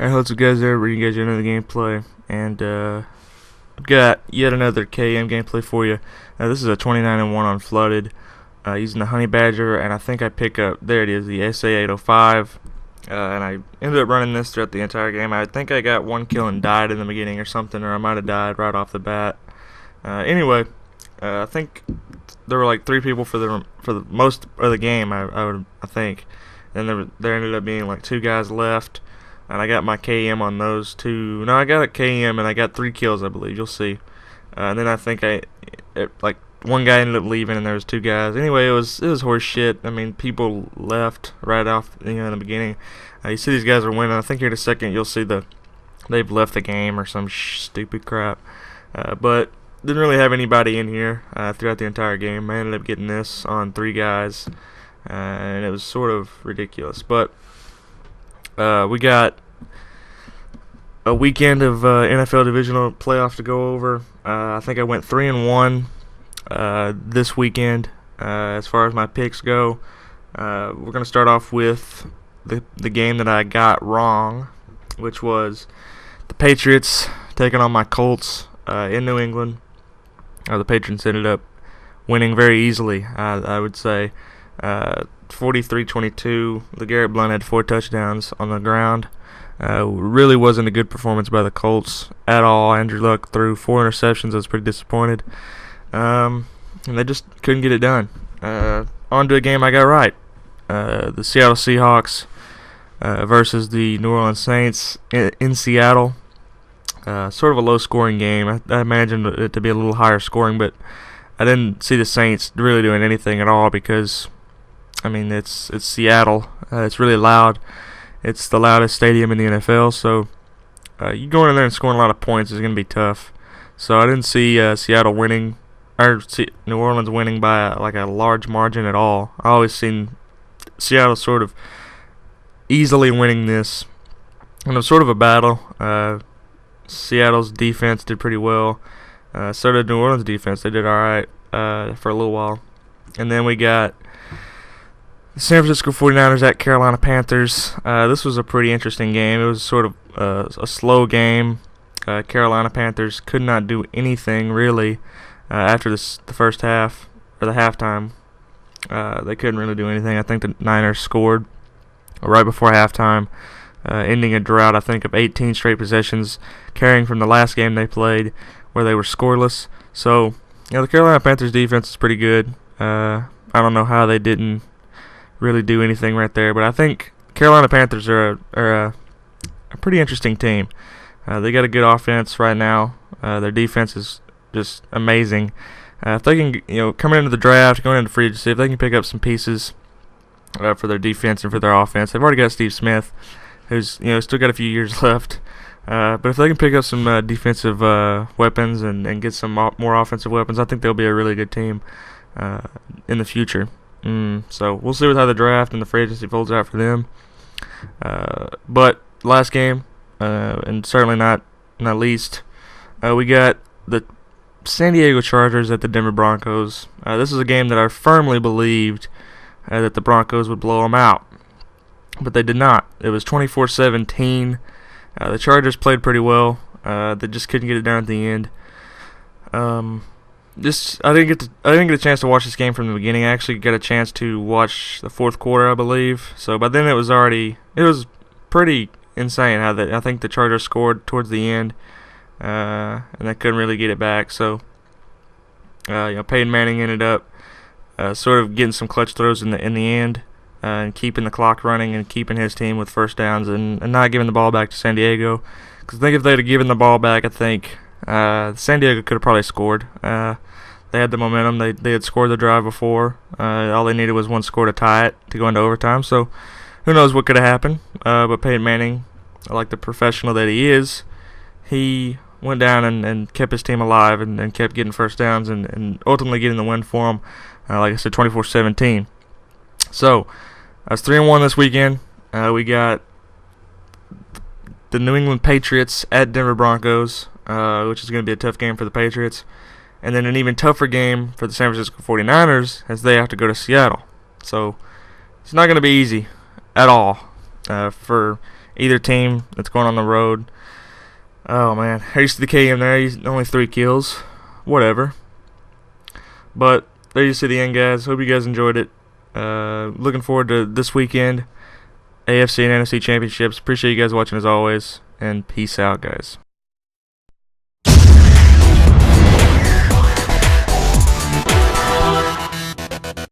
Alright, what's up guys, there, bringing you guys another gameplay, and I've got yet another K.E.M gameplay for you. This is a 29-1 on flooded, using the honey badger, and I think I pick up, there it is, the SA-805, and I ended up running this throughout the entire game. I think I got one kill and died in the beginning or something, or I might have died right off the bat. Anyway, I think there were like 3 people for the most of the game, I think, and there ended up being like 2 guys left. And I got my K.E.M on those 2. No, I got a K.E.M and I got 3 kills, I believe. You'll see. And then I think like one guy ended up leaving, and there was 2 guys. Anyway, it was horse shit. I mean, people left right off, in the beginning. You see these guys are winning. I think here in a second you'll see they've left the game or some stupid crap. But didn't really have anybody in here throughout the entire game. I ended up getting this on 3 guys, and it was sort of ridiculous. But we got a weekend of NFL Divisional Playoffs to go over. I think I went 3-1 this weekend as far as my picks go. We're going to start off with the game that I got wrong, which was the Patriots taking on my Colts in New England. The Patriots ended up winning very easily, I would say. 43-22. LeGarrette Blount had 4 touchdowns on the ground. Really wasn't a good performance by the Colts at all. Andrew Luck threw 4 interceptions. I was pretty disappointed. And they just couldn't get it done. On to a game I got right. The Seattle Seahawks versus the New Orleans Saints in Seattle. Sort of a low-scoring game. I imagined it to be a little higher scoring, but I didn't see the Saints really doing anything at all because, I mean, it's Seattle. It's really loud. It's the loudest stadium in the NFL, so you going in there and scoring a lot of points is going to be tough. So I didn't see Seattle winning, or New Orleans winning by like a large margin at all. I always seen Seattle sort of easily winning this, and it was sort of a battle. Seattle's defense did pretty well. So did New Orleans' defense. They did all right for a little while. And then we got the San Francisco 49ers at Carolina Panthers. This was a pretty interesting game. It was sort of a slow game. Carolina Panthers could not do anything really after the first half, or the halftime. They couldn't really do anything. I think the Niners scored right before halftime, ending a drought, I think, of 18 straight possessions, carrying from the last game they played where they were scoreless. So, the Carolina Panthers defense is pretty good. I don't know how they didn't really do anything right there, but I think Carolina Panthers are a pretty interesting team. They got a good offense right now. Their defense is just amazing. If they can, coming into the draft, going into free agency, if they can pick up some pieces for their defense and for their offense, they've already got Steve Smith, who's still got a few years left. But if they can pick up some defensive weapons and get some more offensive weapons, I think they'll be a really good team in the future. So we'll see how the draft and the free agency folds out for them. But last game, and certainly not least, we got the San Diego Chargers at the Denver Broncos. This is a game that I firmly believed that the Broncos would blow them out, but they did not. It was 24-17. The Chargers played pretty well. They just couldn't get it done at the end. I didn't get a chance to watch this game from the beginning. I actually got a chance to watch the 4th quarter, I believe. So by then it was pretty insane how I think the Chargers scored towards the end, and they couldn't really get it back. So Peyton Manning ended up sort of getting some clutch throws in the end. And keeping the clock running and keeping his team with first downs and not giving the ball back to San Diego. Because I think if they'd have given the ball back, I think San Diego could have probably scored. They had the momentum. They had scored the drive before. All they needed was one score to tie it to go into overtime. So who knows what could have happened. But Peyton Manning, like the professional that he is, he went down and kept his team alive and kept getting first downs and ultimately getting the win for him. Like I said, 24-17. So, I was 3-1 this weekend. We got the New England Patriots at Denver Broncos, which is going to be a tough game for the Patriots. And then an even tougher game for the San Francisco 49ers as they have to go to Seattle. So, it's not going to be easy at all for either team that's going on the road. Oh man, I used to the K.E.M there. He's only 3 kills. Whatever. But there you see the end, guys. Hope you guys enjoyed it. Looking forward to this weekend. AFC and NFC championships. Appreciate you guys watching as always. And peace out, guys.